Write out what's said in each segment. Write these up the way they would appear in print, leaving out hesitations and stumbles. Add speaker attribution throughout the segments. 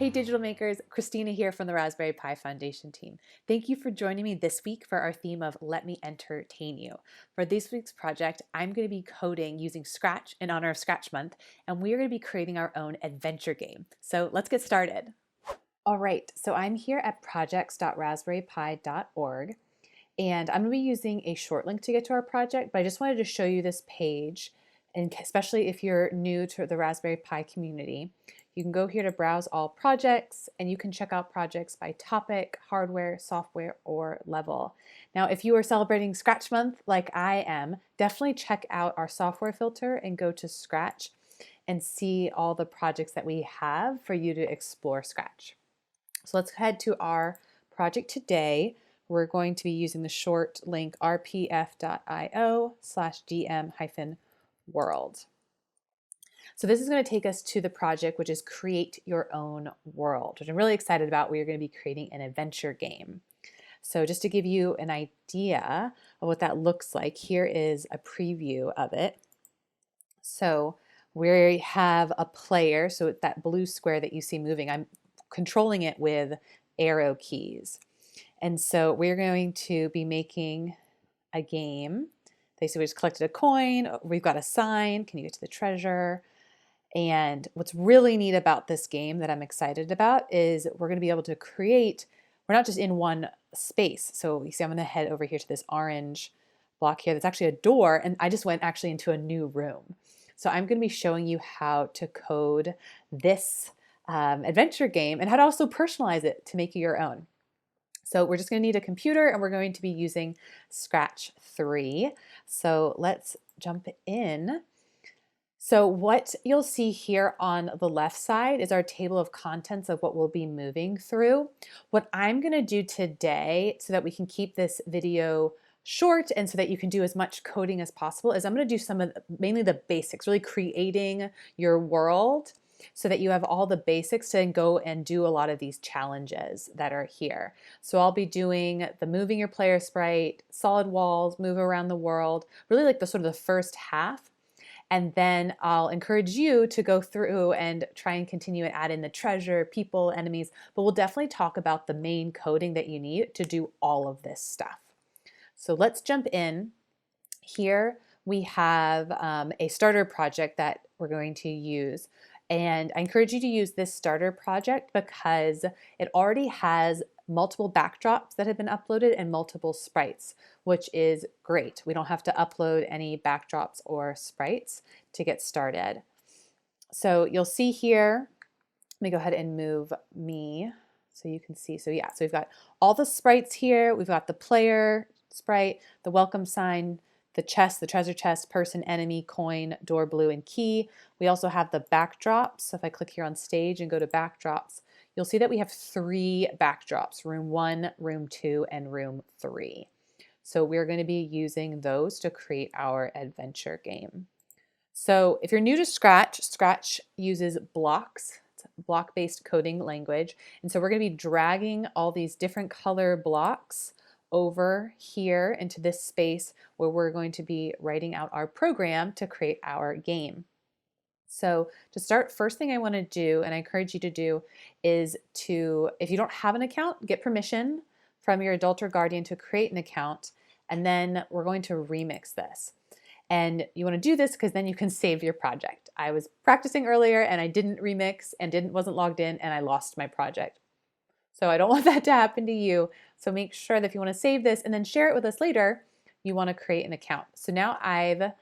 Speaker 1: Hey digital makers, Christina here from the Raspberry Pi Foundation team. Thank you for joining me this week for our theme of Let Me Entertain You. For this week's project, I'm going to be coding using Scratch in honor of Scratch Month, and we're going to be creating our own adventure game. So let's get started. All right, so I'm here at projects.raspberrypi.org, and I'm going to be using a short link to get to our project, but I just wanted to show you this page, and especially if you're new to the Raspberry Pi community. You can go here to browse all projects, and you can check out projects by topic, hardware, software, or level. Now, if you are celebrating Scratch Month like I am, definitely check out our software filter and go to Scratch and see all the projects that we have for you to explore Scratch. So let's head to our project today. We're going to be using the short link rpf.io/dm-world. So this is going to take us to the project, which is Create Your Own World, which I'm really excited about. We are going to be creating an adventure game. So just to give you an idea of what that looks like, here is a preview of it. So we have a player, so that blue square that you see moving, I'm controlling it with arrow keys. And so we're going to be making a game. They say we just collected a coin, we've got a sign, can you get to the treasure? And what's really neat about this game that I'm excited about is we're going to be able to create, we're not just in one space. So you see I'm going to head over here to this orange block here. That's actually a door, and I just went actually into a new room. So I'm going to be showing you how to code this adventure game and how to also personalize it to make it your own. So we're just going to need a computer, and we're going to be using Scratch 3. So let's jump in. So what you'll see here on the left side is our table of contents of what we'll be moving through. What I'm going to do today, so that we can keep this video short and so that you can do as much coding as possible, is I'm going to do some of mainly the basics, really creating your world so that you have all the basics to then go and do a lot of these challenges that are here. So I'll be doing the moving your player sprite, solid walls, move around the world, really like the sort of the first half. And then I'll encourage you to go through and try and continue and add in the treasure, people, enemies, but we'll definitely talk about the main coding that you need to do all of this stuff. So let's jump in. Here we have a starter project that we're going to use. And I encourage you to use this starter project because it already has multiple backdrops that have been uploaded and multiple sprites, which is great. We don't have to upload any backdrops or sprites to get started. So you'll see here, let me go ahead and move me so you can see. So yeah, so we've got all the sprites here. We've got the player sprite, the welcome sign, the chest, the treasure chest, person, enemy, coin, door, blue, and key. We also have the backdrops. So if I click here on stage and go to backdrops, you'll see that we have 3 backdrops, room 1, room 2, and room 3. So we're going to be using those to create our adventure game. So if you're new to Scratch, Scratch uses blocks. It's a block-based coding language. And so we're going to be dragging all these different color blocks over here into this space where we're going to be writing out our program to create our game. So to start, first thing I want to do, and I encourage you to do, is to, if you don't have an account, get permission from your adult or guardian to create an account, and then we're going to remix this. And you want to do this because then you can save your project. I was practicing earlier and I didn't remix and wasn't logged in, and I lost my project. So I don't want that to happen to you. So make sure that if you want to save this and then share it with us later, you want to create an account. So now I've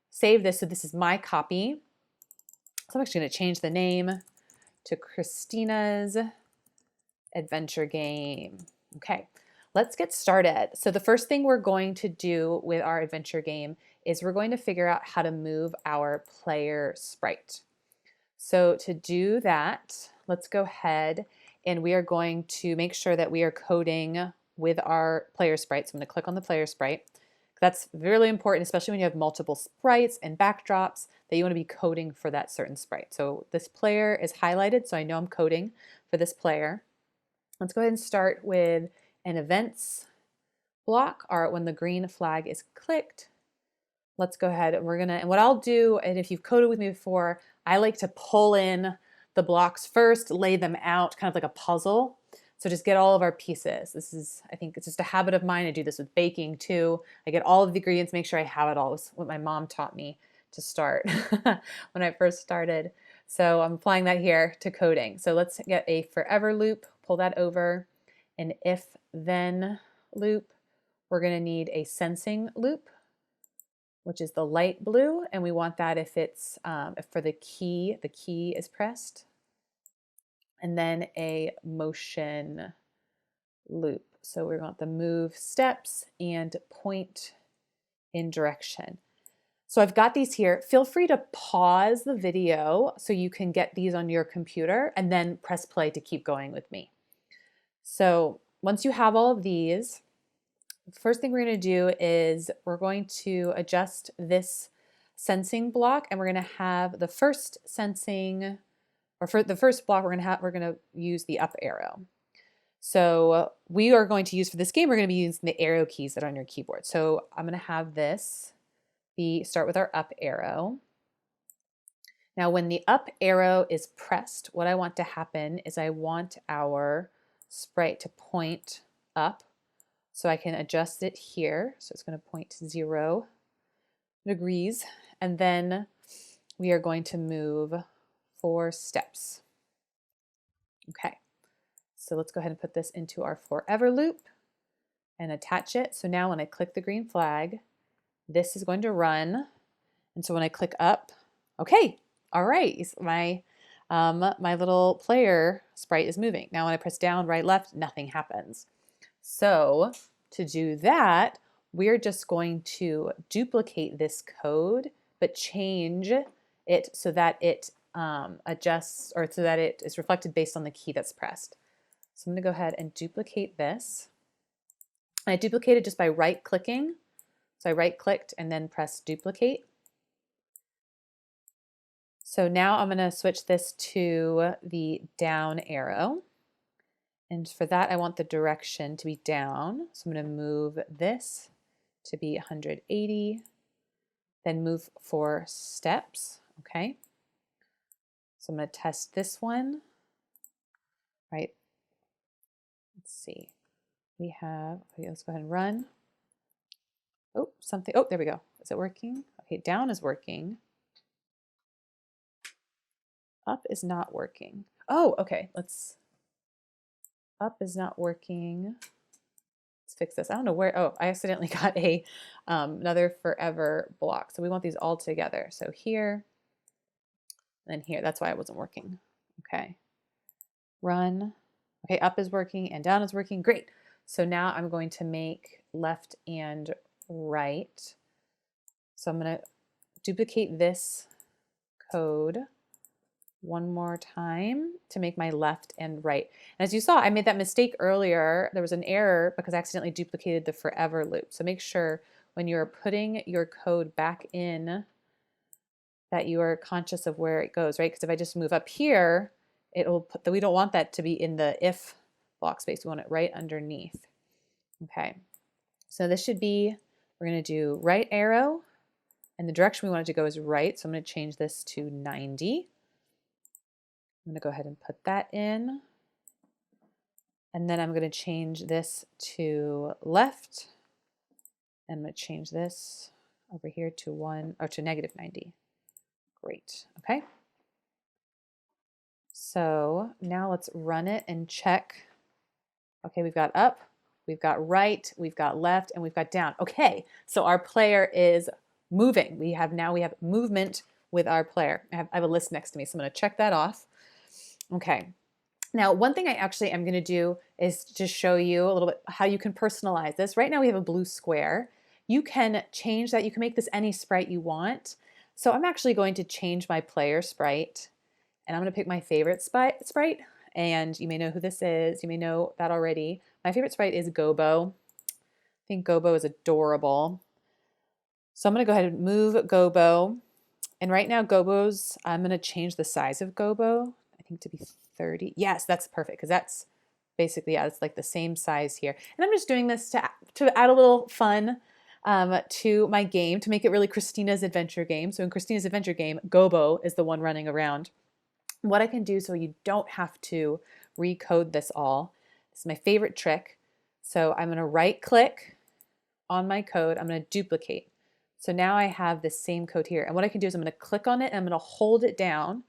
Speaker 1: saved this. So this is my copy. So I'm actually going to change the name to Christina's Adventure Game. Okay, let's get started. So the first thing we're going to do with our adventure game is we're going to figure out how to move our player sprite. So to do that, let's go ahead and we are going to make sure that we are coding with our player sprite. So I'm going to click on the player sprite. That's really important, especially when you have multiple sprites and backdrops, that you want to be coding for that certain sprite. So this player is highlighted, so I know I'm coding for this player. Let's go ahead and start with an events block, or when the green flag is clicked. Let's go ahead and and what I'll do, and if you've coded with me before, I like to pull in the blocks first, lay them out kind of like a puzzle. So just get all of our pieces. This is, I think it's just a habit of mine. I do this with baking too. I get all of the ingredients, make sure I have it all. It was what my mom taught me to start when I first started. So I'm applying that here to coding. So let's get a forever loop, pull that over, an if then loop. We're going to need a sensing loop, which is the light blue, and we want that if it's if for the key is pressed. And then a motion loop. So we want the move steps and point in direction. So I've got these here. Feel free to pause the video so you can get these on your computer and then press play to keep going with me. So once you have all of these, the first thing we're going to do is we're going to adjust this sensing block, and we're going to have the first sensing, or for the first block, we're going to use the up arrow. So we are going to use for this game, we're going to be using the arrow keys that are on your keyboard. So I'm going to have this start with our up arrow. Now when the up arrow is pressed, what I want to happen is I want our sprite to point up. So I can adjust it here. So it's going to point to 0 degrees. And then we are going to move 4 steps. Okay. So let's go ahead and put this into our forever loop and attach it. So now when I click the green flag, this is going to run. And so when I click up, okay, all right, my little player sprite is moving. Now when I press down, right, left, nothing happens. So to do that, we're just going to duplicate this code, but change it so that it adjusts, or so that it is reflected based on the key that's pressed. So I'm going to go ahead and duplicate this. I duplicated just by right-clicking. So I right-clicked and then pressed duplicate. So now I'm going to switch this to the down arrow. And for that, I want the direction to be down. So I'm going to move this to be 180, then move 4 steps. Okay. So I'm going to test this one. Right. Let's see. We have, okay, let's go ahead and run. Oh, something. Oh, there we go. Is it working? Okay, down is working. Up is not working. Oh, okay. Up is not working. Let's fix this. I don't know where. Oh, I accidentally got a another forever block. So we want these all together. So here, and then here. That's why it wasn't working. Okay. Run. Okay, up is working and down is working. Great. So now I'm going to make left and right. So I'm going to duplicate this code one more time to make my left and right. And as you saw, I made that mistake earlier. There was an error because I accidentally duplicated the forever loop. So make sure when you're putting your code back in that you are conscious of where it goes, right? Because if I just move up here, it'll put we don't want that to be in the if block space. We want it right underneath. Okay. So this should be, we're going to do right arrow, and the direction we want it to go is right. So I'm going to change this to 90. I'm going to go ahead and put that in. And then I'm going to change this to left. And I'm going to change this over here to -90. Great. Okay. So now let's run it and check. Okay, we've got up, we've got right, we've got left, and we've got down. Okay, so our player is moving. We have movement with our player. I have a list next to me, so I'm going to check that off. Okay. Now, one thing I actually am going to do is just show you a little bit how you can personalize this. Right now we have a blue square. You can change that. You can make this any sprite you want. So I'm actually going to change my player sprite, and I'm going to pick my favorite sprite. And you may know who this is. You may know that already. My favorite sprite is Gobo. I think Gobo is adorable. So I'm going to go ahead and move Gobo. And right now I'm going to change the size of Gobo, I think to be 30. Yes, that's perfect because that's basically, yeah, it's like the same size here. And I'm just doing this to add a little fun to my game, to make it really Christina's adventure game. So in Christina's adventure game, Gobo is the one running around. What I can do so you don't have to recode this all, this is my favorite trick. So I'm going to right click on my code. I'm going to duplicate. So now I have the same code here. And what I can do is I'm going to click on it and I'm going to hold it down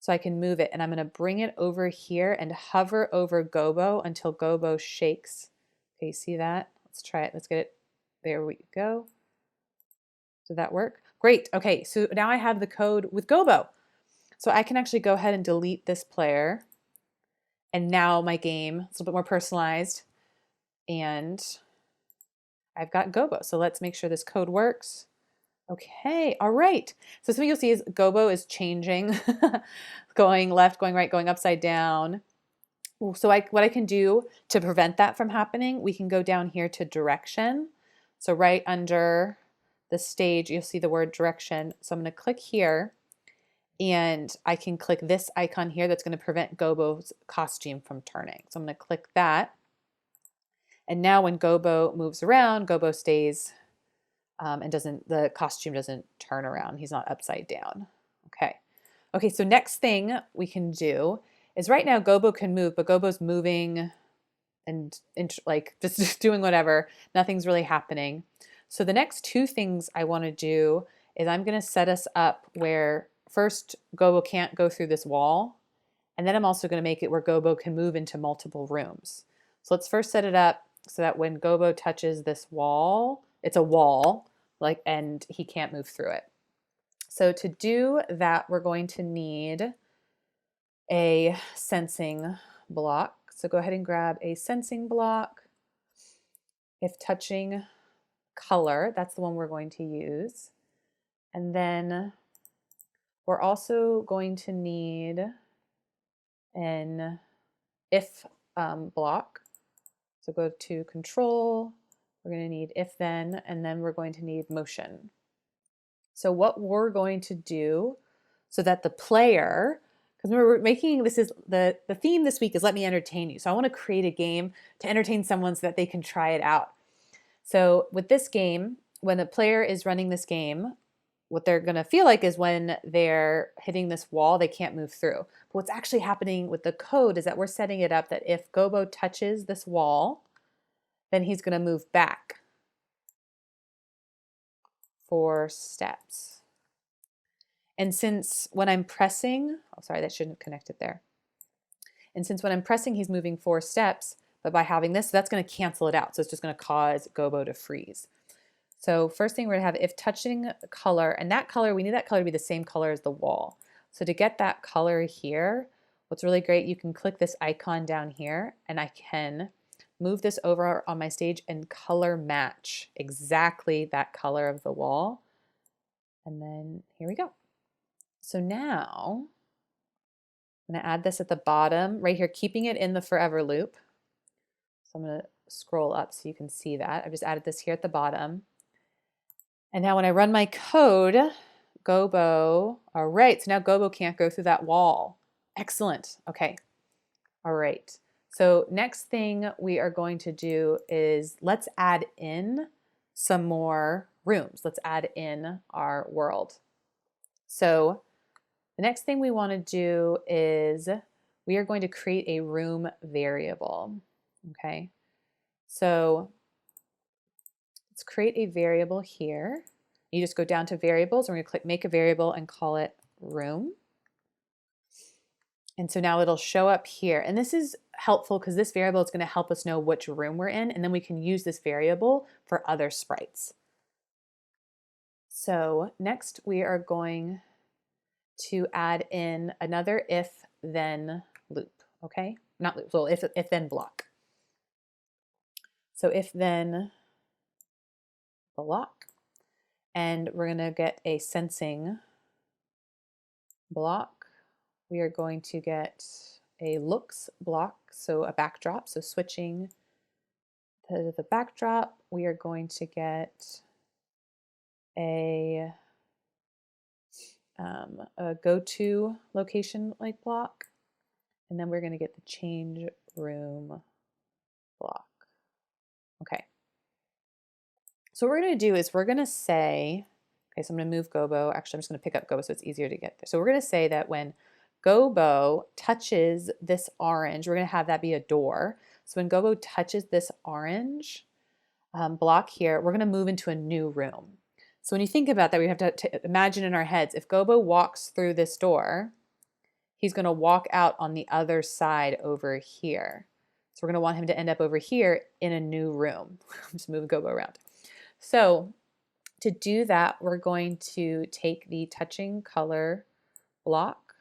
Speaker 1: so I can move it. And I'm going to bring it over here and hover over Gobo until Gobo shakes. Okay, you see that? Let's try it. Let's get it. There we go. Did that work? Great. Okay, so now I have the code with Gobo. So I can actually go ahead and delete this player. And now my game is a little bit more personalized. And I've got Gobo. So let's make sure this code works. Okay, all right. So something you'll see is Gobo is changing, going left, going right, going upside down. So what I can do to prevent that from happening, we can go down here to direction. So right under the stage, you'll see the word direction. So I'm going to click here and I can click this icon here that's going to prevent Gobo's costume from turning. So I'm going to click that. And now when Gobo moves around, Gobo stays and the costume doesn't turn around. He's not upside down. Okay. Okay, so next thing we can do is right now Gobo can move, but Gobo's moving and like just doing whatever. Nothing's really happening. So the next two things I want to do is I'm going to set us up where first Gobo can't go through this wall. And then I'm also going to make it where Gobo can move into multiple rooms. So let's first set it up so that when Gobo touches this wall, it's a wall, and he can't move through it. So to do that, we're going to need a sensing block. So go ahead and grab a sensing block. If touching color, that's the one we're going to use. And then we're also going to need an if block. So go to control, we're going to need if then, and then we're going to need motion. So what we're going to do so that the player, because we're making, this is the theme this week is let me entertain you. So I want to create a game to entertain someone so that they can try it out. So with this game, when the player is running this game, what they're going to feel like is when they're hitting this wall, they can't move through. But what's actually happening with the code is that we're setting it up that if Gobo touches this wall, then he's going to move back 4 steps. And since when I'm pressing, oh sorry, that shouldn't have connected there. And since when I'm pressing, he's moving 4 steps, but by having this, that's going to cancel it out. So it's just going to cause Gobo to freeze. So first thing we're going to have if touching color, and that color, we need that color to be the same color as the wall. So to get that color here, what's really great, you can click this icon down here and I can move this over on my stage and color match exactly that color of the wall. And then here we go. So now I'm going to add this at the bottom right here, keeping it in the forever loop. So I'm going to scroll up so you can see that. I've just added this here at the bottom. And now when I run my code, Gobo, all right, so now Gobo can't go through that wall. Excellent. Okay. All right. So next thing we are going to do is let's add in some more rooms. Let's add in our world. So the next thing we want to do is we are going to create a room variable. Okay. So let's create a variable here. You just go down to variables. We're going to click make a variable and call it room. And so now it'll show up here. And this is helpful because this variable is going to help us know which room we're in. And then we can use this variable for other sprites. So next we are going to add in another if then loop. Okay, not loop, well, if then block. So if then block. And we're going to get a sensing block. We are going to get a looks block, so a backdrop. So switching to the backdrop, we are going to get a go-to location like block. And then we're going to get the change room block. Okay. So what we're going to do is we're going to say, okay, so I'm going to move Gobo. Actually, I'm just going to pick up Gobo so it's easier to get there. So we're going to say that when Gobo touches this orange, we're going to have that be a door. So when Gobo touches this orange block here, we're going to move into a new room. So when you think about that, we have to imagine in our heads, if Gobo walks through this door, he's going to walk out on the other side over here. So we're going to want him to end up over here in a new room. I'm just moving Gobo around. So to do that, we're going to take the touching color block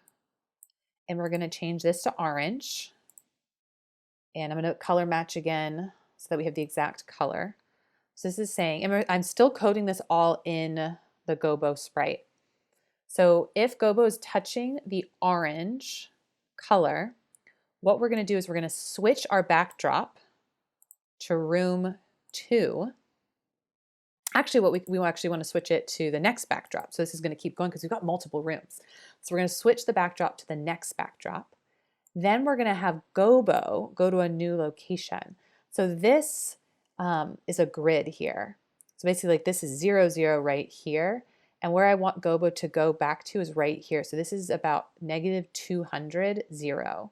Speaker 1: and we're going to change this to orange. And I'm going to color match again so that we have the exact color. So this is saying, and I'm still coding this all in the Gobo sprite. So if Gobo is touching the orange color, what we're going to do is we're going to switch our backdrop to room 2. Actually, what we actually want to switch it to the next backdrop. So this is going to keep going because we've got multiple rooms. So we're going to switch the backdrop to the next backdrop. Then we're going to have Gobo go to a new location. So this is a grid here. So basically like this is 0, 0 right here. And where I want Gobo to go back to is right here. So this is about -200, 0.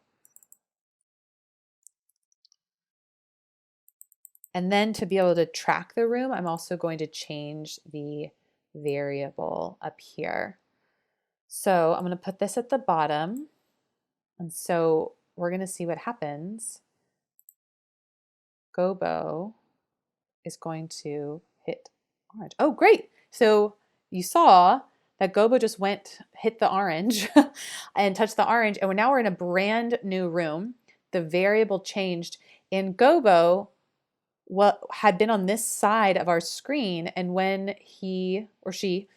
Speaker 1: And then to be able to track the room, I'm also going to change the variable up here. So I'm going to put this at the bottom. And so we're going to see what happens. Gobo is going to hit orange. Oh, great. So you saw that Gobo just hit the orange and touched the orange. And now we're in a brand new room. The variable changed and Gobo what had been on this side of our screen, and when he or she,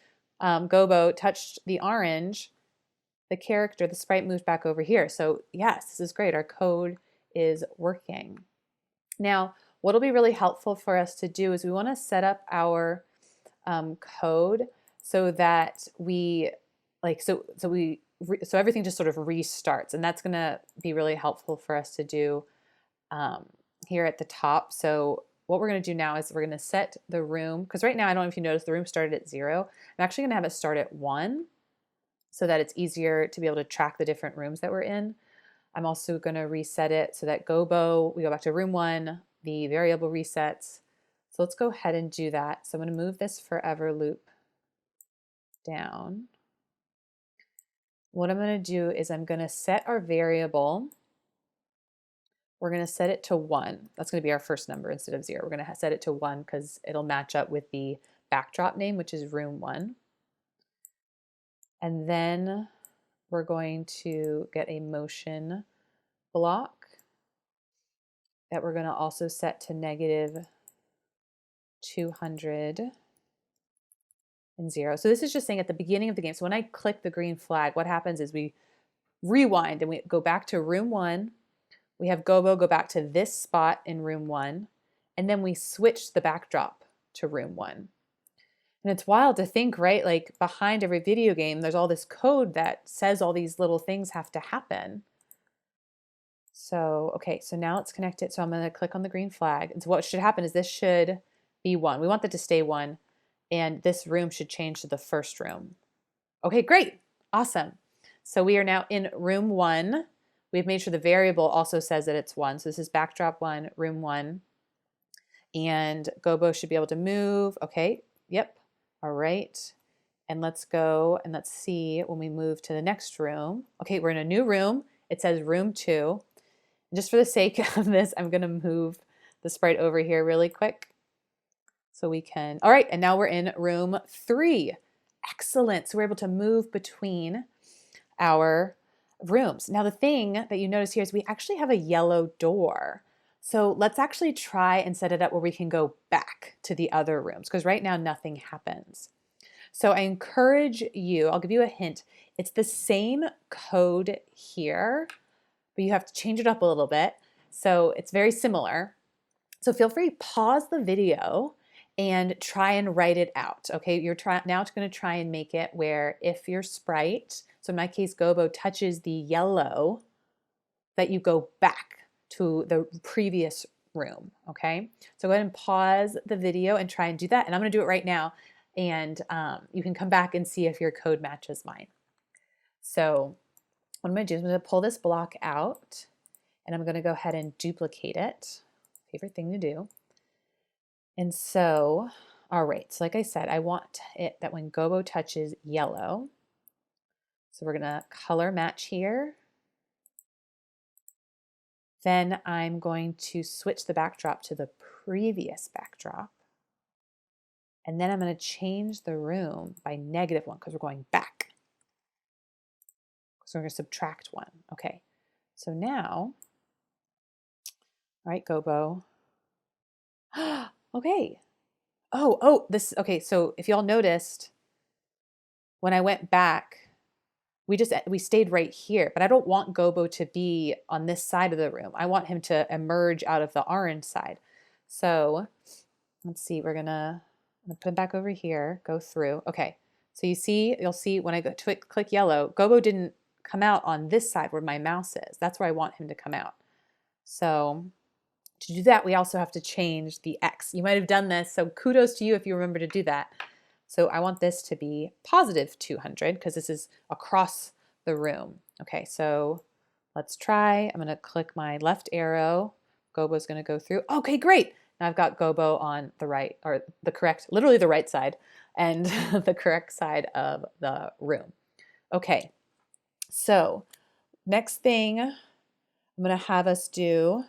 Speaker 1: Gobo, touched the orange, the character, the sprite moved back over here. So yes, this is great. Our code is working. Now, what will be really helpful for us to do is we want to set up our code so that so everything just sort of restarts, and that's going to be really helpful for us to do here at the top. So what we're going to do now is we're going to set the room, because right now I don't know if you noticed the room started at 0. I'm actually going to have it start at 1 so that it's easier to be able to track the different rooms that we're in. I'm also going to reset it so that Gobo, we go back to room 1, the variable resets. So let's go ahead and do that. So I'm going to move this forever loop down. What I'm going to do is I'm going to set our variable. We're going to set it to 1. That's going to be our first number instead of 0. We're going to set it to 1 because it'll match up with the backdrop name, which is room 1. And then we're going to get a motion block that we're going to also set to -200 and 0. So this is just saying at the beginning of the game. So when I click the green flag, what happens is we rewind and we go back to room 1. We have Gobo go back to this spot in room 1, and then we switch the backdrop to room 1. And it's wild to think, right? Like behind every video game, there's all this code that says all these little things have to happen. So, okay, so now let's connect it. So I'm going to click on the green flag. And so what should happen is this should be 1. We want that to stay 1, and this room should change to the first room. Okay, great. Awesome. So we are now in room 1. We've made sure the variable also says that it's 1. So this is backdrop 1, room 1. And Gobo should be able to move. Okay, yep. All right. And let's go and let's see when we move to the next room. Okay, we're in a new room. It says room 2. And just for the sake of this, I'm going to move the sprite over here really quick so we can. All right, and now we're in room 3. Excellent. So we're able to move between our rooms. Now the thing that you notice here is we actually have a yellow door. So let's actually try and set it up where we can go back to the other rooms, because right now nothing happens. So I encourage you, I'll give you a hint. It's the same code here, but you have to change it up a little bit. So it's very similar. So feel free to pause the video and try and write it out. Okay, you're now going to try and make it where if your sprite, so in my case, Gobo touches the yellow, that you go back to the previous room, okay? So go ahead and pause the video and try and do that. And I'm gonna do it right now. And you can come back and see if your code matches mine. So what I'm going to do is I'm going to pull this block out, and I'm going to go ahead and duplicate it. Favorite thing to do. And so, all right, so like I said, I want it that when Gobo touches yellow, so we're going to color match here. Then I'm going to switch the backdrop to the previous backdrop. And then I'm going to change the room by -1 because we're going back. So we're going to subtract 1. Okay, so now, all right, Gobo. Okay. This, okay, so if y'all noticed, when I went back, we stayed right here, but I don't want Gobo to be on this side of the room. I want him to emerge out of the orange side. So let's see, I'm gonna put him back over here, go through. Okay, so you'll see when I go to click yellow, Gobo didn't come out on this side where my mouse is. That's where I want him to come out. So to do that, we also have to change the X. You might have done this, so kudos to you if you remember to do that. So I want this to be +200 because this is across the room. Okay, so let's try. I'm going to click my left arrow. Gobo's going to go through. Okay, great. Now I've got Gobo on the right, or the correct, literally the right side, and the correct side of the room. Okay, so next thing I'm going to have us do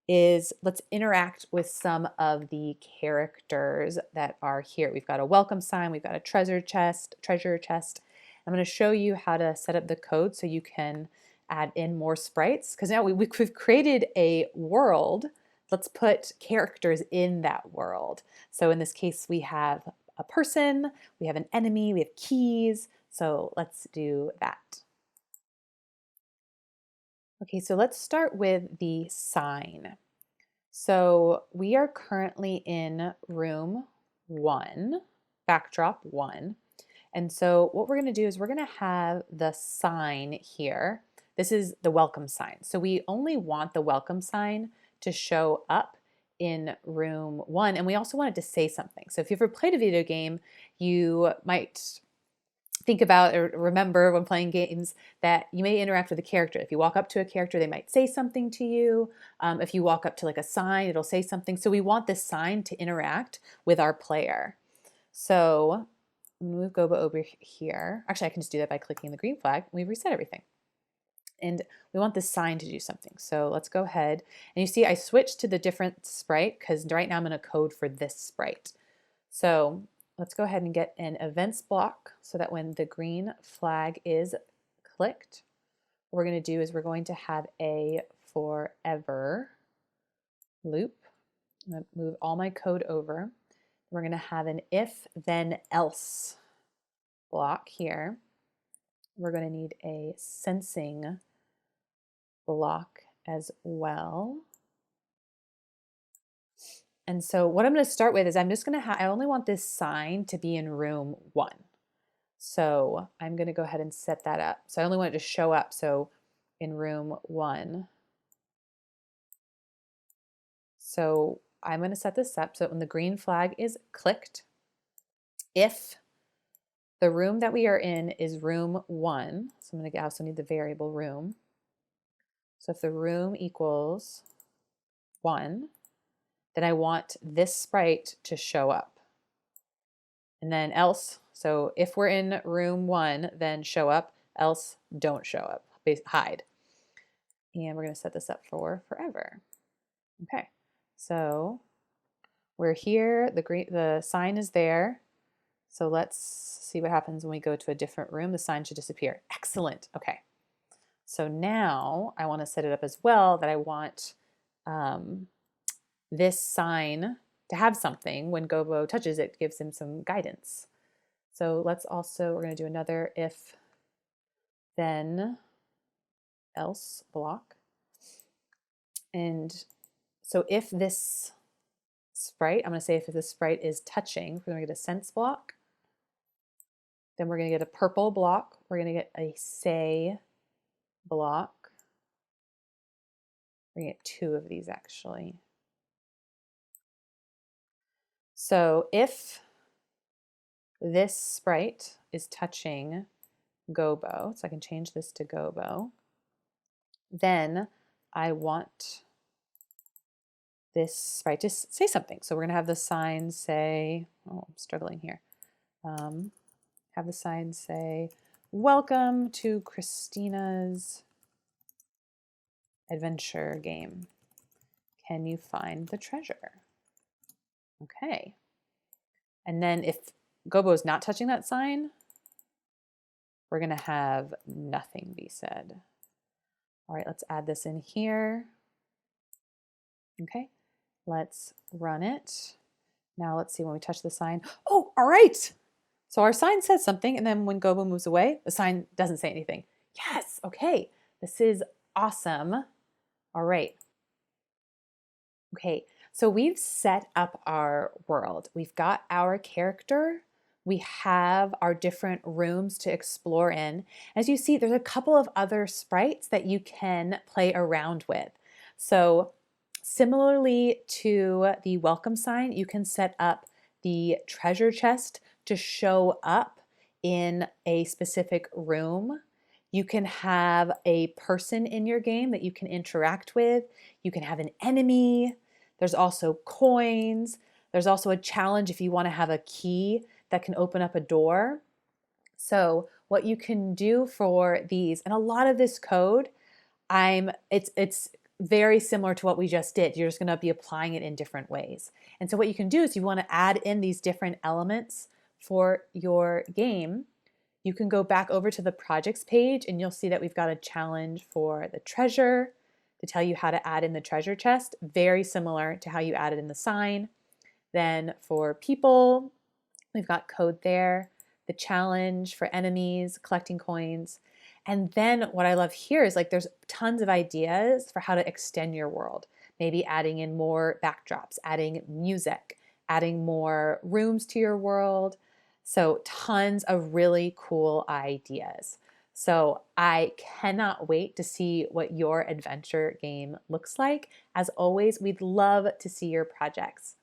Speaker 1: is let's interact with some of the characters that are here. We've got a welcome sign, we've got a treasure chest. I'm going to show you how to set up the code so you can add in more sprites, because now we've created a world. Let's put characters in that world. So in this case, we have a person, we have an enemy, we have keys. So let's do that. Okay, so let's start with the sign. So we are currently in room 1, backdrop 1. And so what we're going to do is we're going to have the sign here. This is the welcome sign. So we only want the welcome sign to show up in room 1, and we also want it to say something. So if you've ever played a video game, you might think about or remember when playing games that you may interact with a character. If you walk up to a character, they might say something to you. If you walk up to like a sign, it'll say something. So we want this sign to interact with our player. So move Gobo over here. Actually, I can just do that by clicking the green flag. We reset everything. And we want this sign to do something. So let's go ahead. And you see I switched to the different sprite because right now I'm going to code for this sprite. So let's go ahead and get an events block so that when the green flag is clicked, what we're going to do is we're going to have a forever loop. I'm going to move all my code over. We're going to have an if then else block here. We're going to need a sensing block as well. And so what I'm going to start with is I'm just going to I only want this sign to be in room 1. So I'm going to go ahead and set that up. So I only want it to show up. So in room 1. So I'm going to set this up so that when the green flag is clicked, if the room that we are in is room 1, so I'm going to also need the variable room. So if the room equals 1, then I want this sprite to show up. And then else, so if we're in room 1, then show up, else don't show up, hide. And we're going to set this up for forever. Okay, so we're here, the sign is there. So let's see what happens when we go to a different room. The sign should disappear. Excellent. Okay, so now I want to set it up as well that I want this sign to have something. When Gobo touches it, gives him some guidance. So let's also, we're going to do another if then else block. And so if this sprite, I'm going to say if this sprite is touching, we're going to get a sense block. Then we're going to get a purple block. We're going to get a say block. We're going to get 2 of these actually. So if this sprite is touching Gobo. So I can change this to Gobo. Then I want this sprite to say something. So we're going to have the sign say, oh, I'm struggling here. Have the sign say, welcome to Christina's adventure game. Can you find the treasure? Okay. And then if Gobo is not touching that sign, we're going to have nothing be said. All right, let's add this in here. Okay, let's run it. Now let's see when we touch the sign. Oh, all right. So our sign says something, and then when Gobo moves away, the sign doesn't say anything. Yes, okay, this is awesome. All right. Okay, so we've set up our world. We've got our character. We have our different rooms to explore in. As you see, there's a couple of other sprites that you can play around with. So similarly to the welcome sign, you can set up the treasure chest to show up in a specific room. You can have a person in your game that you can interact with. You can have an enemy. There's also coins. There's also a challenge if you want to have a key that can open up a door. So what you can do for these, and a lot of this code, it's very similar to what we just did. You're just going to be applying it in different ways. And so what you can do is you want to add in these different elements for your game. You can go back over to the projects page and you'll see that we've got a challenge for the treasure to tell you how to add in the treasure chest, very similar to how you added in the sign. Then for people, we've got code there, the challenge for enemies, collecting coins. And then what I love here is like there's tons of ideas for how to extend your world. Maybe adding in more backdrops, adding music, adding more rooms to your world. So tons of really cool ideas. So I cannot wait to see what your adventure game looks like. As always, we'd love to see your projects.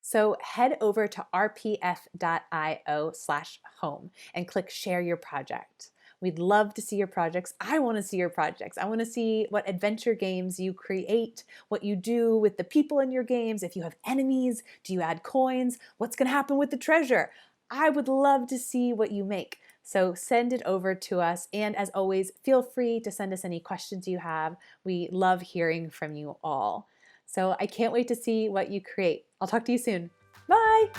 Speaker 1: So head over to rpf.io/home and click share your project. We'd love to see your projects. I want to see your projects. I want to see what adventure games you create, what you do with the people in your games. If you have enemies, do you add coins? What's going to happen with the treasure? I would love to see what you make. So send it over to us. And as always, feel free to send us any questions you have. We love hearing from you all. So I can't wait to see what you create. I'll talk to you soon. Bye.